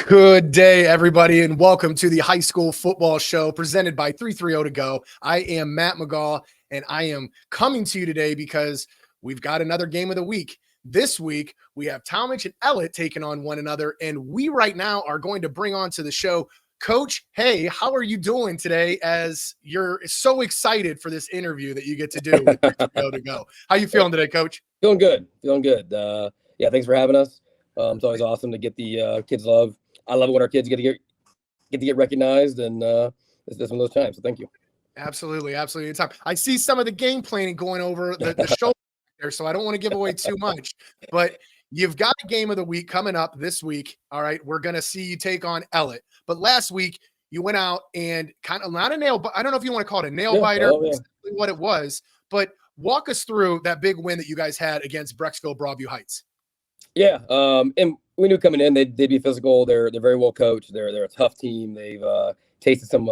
Good day, everybody, and welcome to the High School Football Show presented by 330 To Go. I am Matt McGaw, and I am coming to you today because we've got another game of the week. This week, we have Tallmadge and Ellet taking on one another, and we right now are going to bring on to the show Coach. Hey, how are you doing today as you're so excited for this interview that you get to do with 330 To Go? How you feeling today, Coach? Feeling good. Yeah, thanks for having us. It's always awesome to get the kids love. I love it when our kids get to get recognized, and it's one of those times. So thank you. Absolutely. Anytime. I see some of the game planning going over the show there, so I don't want to give away too much. But you've got a game of the week coming up this week. All right, we're gonna see you take on Ellet. But last week you went out and kind of not a nail, but I don't know if you want to call it a nail biter. Exactly what it was, but walk us through that big win that you guys had against Brecksville-Broadview Heights. Yeah, and we knew coming in they'd be physical. They're very well coached. They're a tough team. They've tasted some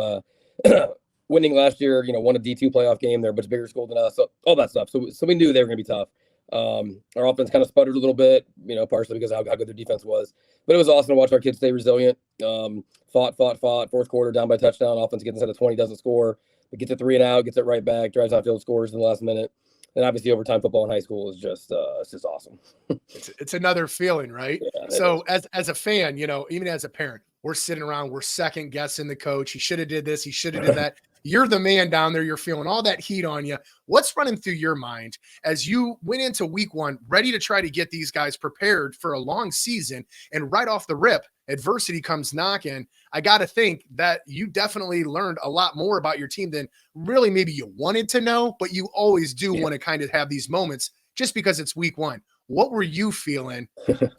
winning last year. Won a D2 playoff game. They're a much bigger school than us. So all that stuff. So we knew they were going to be tough. Our offense kind of sputtered a little bit, partially because of how good their defense was. But it was awesome to watch our kids stay resilient. Fought. Fourth quarter, down by a touchdown. Offense gets inside of 20, doesn't score, but gets a 3 and out, gets it right back, drives on field, scores in the last minute. And obviously, overtime football in high school is just awesome. It's another feeling, right? Yeah, so as a fan, even as a parent, we're sitting around, we're second guessing the coach. He should have did this. He should have did that. You're the man down there. You're feeling all that heat on you. What's running through your mind as you went into week one, ready to try to get these guys prepared for a long season, and right off the rip, adversity comes knocking? I got to think that you definitely learned a lot more about your team than really maybe you wanted to know, but you always do want to kind of have these moments just because it's week one. What were you feeling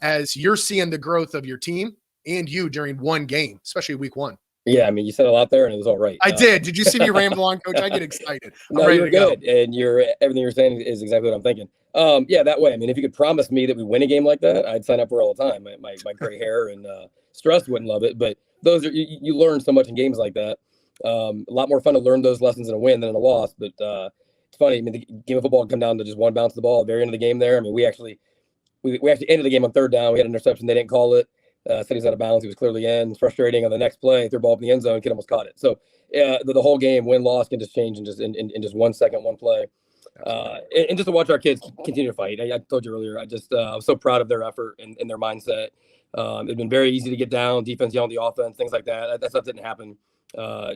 as you're seeing the growth of your team and you during one game, especially week one? Yeah, I mean, you said a lot there, and it was all right. I did. Did you see me ramble on, Coach? I get excited. No, you're good, and everything you're saying is exactly what I'm thinking. Yeah, that way. I mean, if you could promise me that we win a game like that, I'd sign up for it all the time. My gray hair and stress wouldn't love it, but those are you learn so much in games like that. A lot more fun to learn those lessons in a win than in a loss. But it's funny. I mean, the game of football come down to just one bounce of the ball at the very end of the game. There, I mean, we actually ended the game on third down. We had an interception. They didn't call it. Said he was out of bounds. He was clearly in. It's frustrating. On the next play, threw a ball up in the end zone. Kid almost caught it. So the whole game, win-loss, can just change in just 1 second, one play. And just to watch our kids continue to fight. I told you earlier, I'm so proud of their effort and their mindset. It's been very easy to get down. Defense yelling at the offense, things like that. That stuff didn't happen.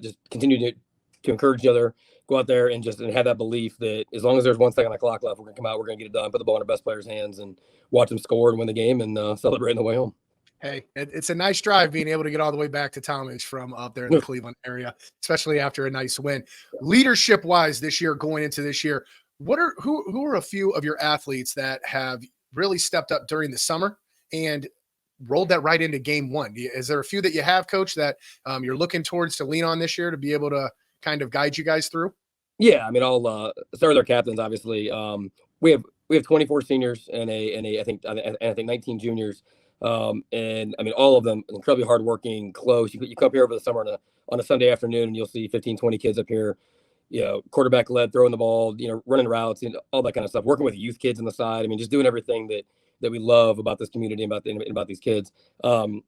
Just continue to encourage each other, go out there and have that belief that as long as there's 1 second on the clock left, we're going to come out, we're going to get it done, put the ball in our best players' hands, and watch them score and win the game and celebrate on the way home. Hey, it's a nice drive being able to get all the way back to Tallmadge from up there in the Cleveland area, especially after a nice win. Leadership-wise this year, going into this year, who are a few of your athletes that have really stepped up during the summer and rolled that right into game one? Is there a few that you have, Coach, that you're looking towards to lean on this year to be able to kind of guide you guys through? Yeah, I mean, I'll start with our captains. Obviously, we have 24 seniors and I think 19 juniors. And I mean, all of them incredibly hardworking, close. You come up here over the summer on a Sunday afternoon and you'll see 15, 20 kids up here, quarterback led, throwing the ball, running routes and all that kind of stuff, working with youth kids on the side. I mean, just doing everything that we love about this community and about these kids. Ryan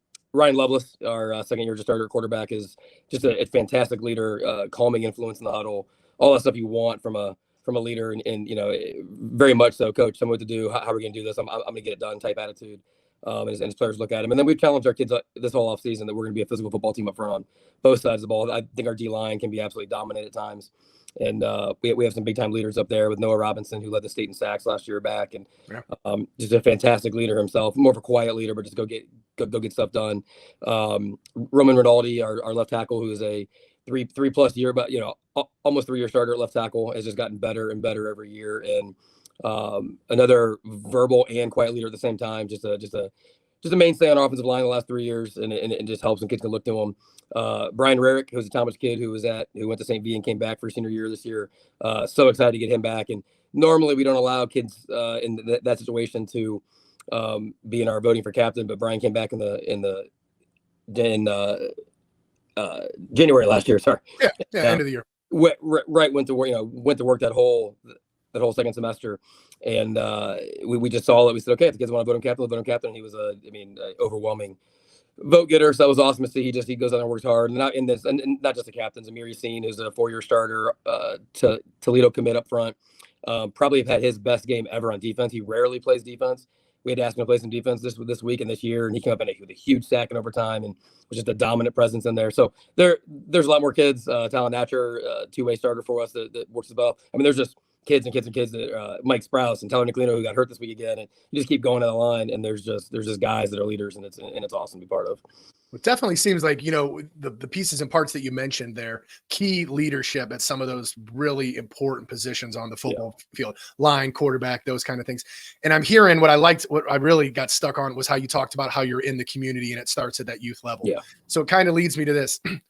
Lovelace, our second year just starter quarterback, is just a fantastic leader, calming influence in the huddle, all that stuff you want from a leader and very much so. Coach, tell me what to do. How are we going to do this? I'm going to get it done type attitude. And his players look at him. And then we've challenged our kids this whole offseason that we're going to be a physical football team up front on both sides of the ball. I think our D-line can be absolutely dominant at times. And we have some big-time leaders up there with Noah Robinson, who led the state in sacks last year back. And just a fantastic leader himself, more of a quiet leader, but just go get stuff done. Roman Rinaldi, our left tackle, who is a three-plus year, but, almost 3-year starter at left tackle, has just gotten better and better every year. And another verbal and quiet leader at the same time, just a mainstay on our offensive line the last 3 years, and it just helps when kids can look to him. Brian Rarick, who's a Tallmadge kid who went to St. V and came back for senior year this year. So excited to get him back. And normally we don't allow kids in that situation to be in our voting for captain, but Brian came back in January last year. Sorry. Yeah, end of the year. Went to work that whole second semester, and we just saw it. We said, okay, if the kids want to vote him captain, we'll vote him captain. And he was overwhelming vote getter. So that was awesome to see. He goes out and works hard, and not in this, and not just the captains. Amir Yassine, who's a 4-year starter, to Toledo commit up front. Probably have had his best game ever on defense. He rarely plays defense. We had to ask him to play some defense this week and this year, and he came up with a huge sack in overtime and was just a dominant presence in there. So there's a lot more kids. Tallmadge, two-way starter for us that works as well. I mean, there's just kids and kids and kids that Mike Sprouse and Tyler Nicolino, who got hurt this week again, and you just keep going down the line, and there's just guys that are leaders, and it's awesome to be part of. It definitely seems like, the pieces and parts that you mentioned there, key leadership at some of those really important positions on the football field, line, quarterback, those kind of things. And I'm hearing what I really got stuck on was how you talked about how you're in the community and it starts at that youth level. Yeah. So it kind of leads me to this. A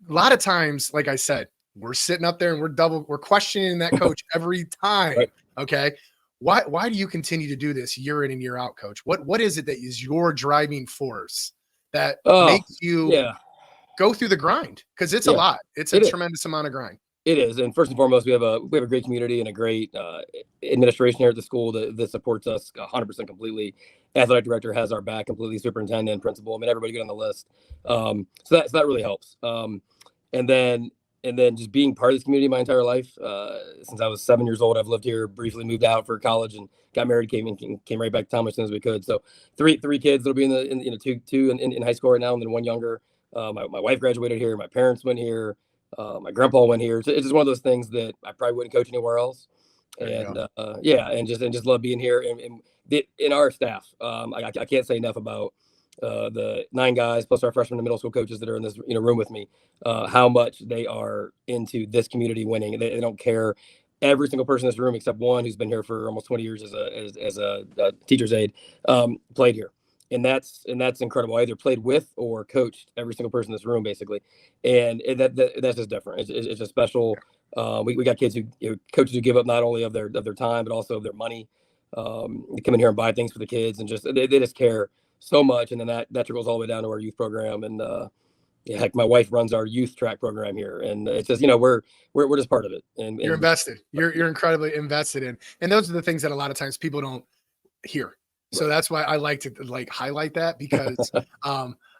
lot of times, like I said, we're sitting up there and we're questioning that coach every time. Right. Okay. Why do you continue to do this year in and year out, coach? What is it that is your driving force that makes you go through the grind? Because it's a lot. It's a tremendous amount of grind. It is. And first and foremost, we have a great community and a great administration here at the school that supports us 100% completely. Athletic director has our back completely, superintendent, principal. I mean, everybody get on the list. So that really helps. And then just being part of this community my entire life. Since I was 7 years old, I've lived here, briefly moved out for college and got married, came right back to Tallmadge as soon as we could. So three kids that'll be two in high school right now, and then one younger. My wife graduated here. My parents went here. My grandpa went here. So it's just one of those things that I probably wouldn't coach anywhere else. And and just love being here. And in our staff, I can't say enough about the 9 guys plus our freshman and middle school coaches that are in this room with me, how much they are into this community winning. They don't care. Every single person in this room, except one who's been here for almost 20 years as a teacher's aide, played here. And that's incredible. I either played with or coached every single person in this room, basically. And that's just different. It's just special. We got kids coaches who give up not only of their time, but also of their money. They come in here and buy things for the kids, and just they just care so much. And then that trickles all the way down to our youth program. And heck, my wife runs our youth track program here, and it's just we're just part of it. And you're invested. You're incredibly invested in, and those are the things that a lot of times people don't hear. So that's why I like to highlight that, because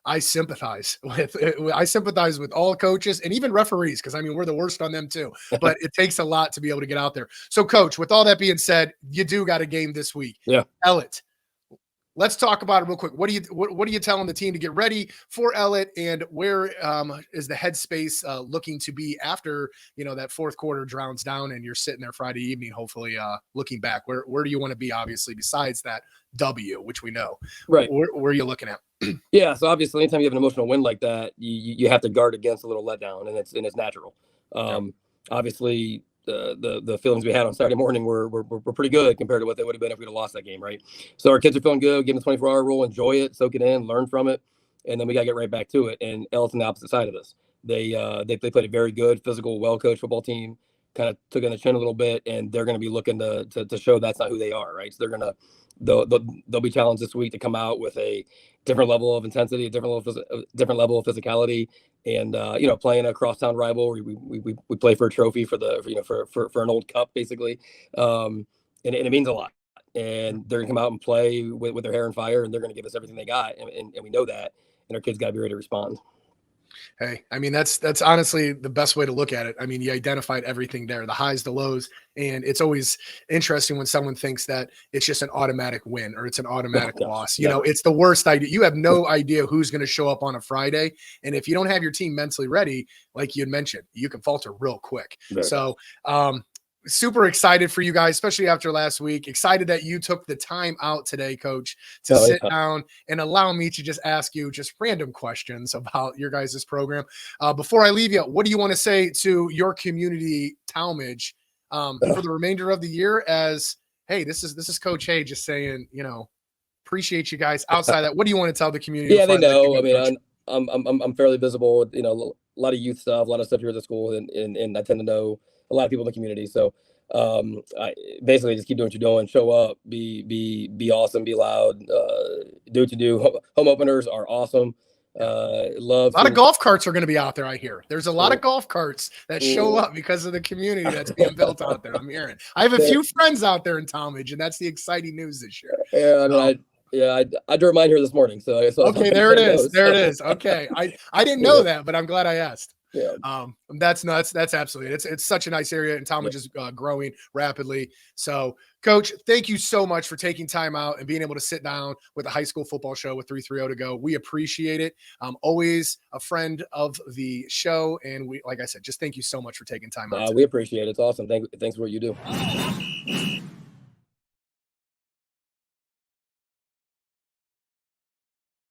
I sympathize with all coaches and even referees, because we're the worst on them too. But it takes a lot to be able to get out there. So, Coach, with all that being said, you do got a game this week. Yeah, Ellet. Let's talk about it real quick. What are you telling the team to get ready for Ellet, and where is the headspace looking to be after that fourth quarter drowns down and you're sitting there Friday evening, hopefully looking back? Where do you want to be, obviously, besides that W, which we know? Right. Where are you looking at? Yeah. So obviously, anytime you have an emotional win like that, you have to guard against a little letdown, and it's natural. Obviously, the feelings we had on Saturday morning were pretty good compared to what they would have been if we'd have lost that game, right? So our kids are feeling good, give them the 24-hour rule, enjoy it, soak it in, learn from it, and then we got to get right back to it. And Ellet's on the opposite side of this. They played a very good, physical, well-coached football team, kind of took in the chin a little bit, and they're going to be looking to show that's not who they are, right? So they'll be challenged this week to come out with a different level of intensity, a different level of physicality, and playing a crosstown rival. We play for a trophy for an old cup, basically, and it means a lot. And they're gonna come out and play with their hair on fire, and they're gonna give us everything they got, and we know that, and our kids got to be ready to respond. Hey, that's honestly the best way to look at it. You identified everything there, the highs, the lows, and it's always interesting when someone thinks that it's just an automatic win or it's an automatic loss. It's the worst idea. You have no idea who's going to show up on a Friday, and if you don't have your team mentally ready, like you had mentioned, you can falter real quick. Very so, super excited for you guys, especially after last week. Excited that you took the time out today, Coach, to sit down and allow me to just ask you just random questions about your guys' program. Before I leave you, what do you want to say to your community, Tallmadge, for the remainder of the year? As hey, this is Coach Hay just saying, appreciate you guys. Outside that, what do you want to tell the community? Yeah, they know. I'm fairly visible. A lot of youth stuff, a lot of stuff here at the school, and I tend to know a lot of people in the community. So I basically just keep doing what you're doing, show up, be awesome, be loud, do what you do. Home openers are awesome. A lot of golf carts are going to be out there. I hear there's a lot of golf carts that show up because of the community that's being built out there. I'm hearing. I have a few friends out there in Tallmadge, and that's the exciting news this year. Yeah, Yeah, I drove mine here this morning, so Okay, there it is. There it is. Okay, I didn't know that, but I'm glad I asked. Yeah. That's nuts. That's absolutely. It's such a nice area, and Tallmadge is growing rapidly. So, Coach, thank you so much for taking time out and being able to sit down with a high school football show with 330 to go. We appreciate it. Always a friend of the show, and we, like I said, just thank you so much for taking time out. We appreciate it. It's awesome. Thanks for what you do.